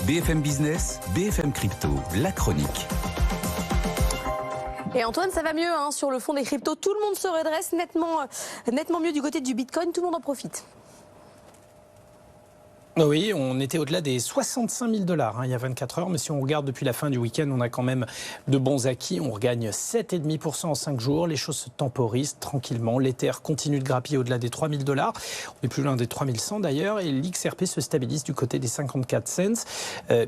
BFM Business, BFM Crypto, la chronique. Et Antoine, ça va mieux sur le fond des cryptos. Tout le monde se redresse nettement mieux du côté du Bitcoin. Tout le monde en profite. Oui, on était au-delà des 65 000 $ il y a 24 heures. Mais si on regarde depuis la fin du week-end, on a quand même de bons acquis. On regagne 7,5% en 5 jours. Les choses se temporisent tranquillement. L'Ether continue de grappiller au-delà des 3 000 $. On est plus loin des 3 100 d'ailleurs. Et l'XRP se stabilise du côté des 54 cents.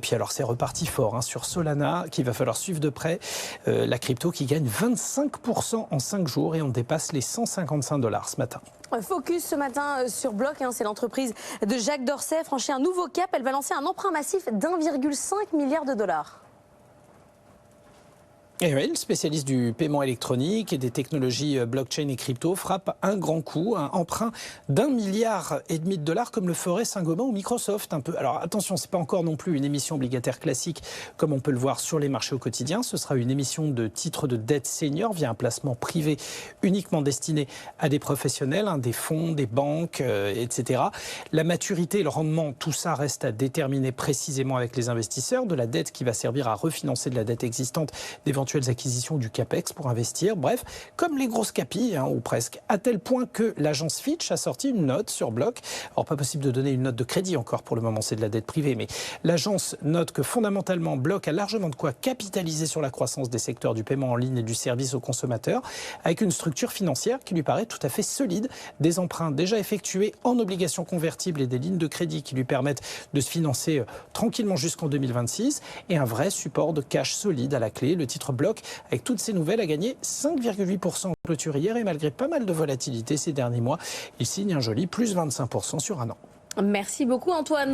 Puis alors, c'est reparti fort sur Solana, qu'il va falloir suivre de près. La crypto qui gagne 25% en 5 jours. Et on dépasse les 155 $ ce matin. Focus ce matin sur Block, c'est l'entreprise de Jacques Dorsey, franchit un nouveau cap, elle va lancer un emprunt massif d'1,5 milliard $. Et oui, le spécialiste du paiement électronique et des technologies blockchain et crypto frappe un grand coup, un emprunt d'1,5 milliard $ comme le ferait Saint-Gobain ou Microsoft un peu. Alors attention, c'est pas encore non plus une émission obligataire classique comme on peut le voir sur les marchés au quotidien. Ce sera une émission de titres de dette senior via un placement privé uniquement destiné à des professionnels, des fonds, des banques, etc. La maturité et le rendement, tout ça reste à déterminer précisément avec les investisseurs. De la dette qui va servir à refinancer de la dette existante, d'éventuelles acquisitions du CAPEX pour investir. Bref, comme les grosses capilles, ou presque, à tel point que l'agence Fitch a sorti une note sur Block. Alors, pas possible de donner une note de crédit encore pour le moment, c'est de la dette privée, mais l'agence note que fondamentalement, Block a largement de quoi capitaliser sur la croissance des secteurs du paiement en ligne et du service aux consommateurs, avec une structure financière qui lui paraît tout à fait solide, des emprunts déjà effectués en obligations convertibles et des lignes de crédit qui lui permettent de se financer tranquillement jusqu'en 2026, et un vrai support de cash solide à la clé. Le titre Block, avec toutes ces nouvelles, a gagné 5,8% en clôture hier, et malgré pas mal de volatilité ces derniers mois, il signe un joli plus 25% sur un an. Merci beaucoup Antoine.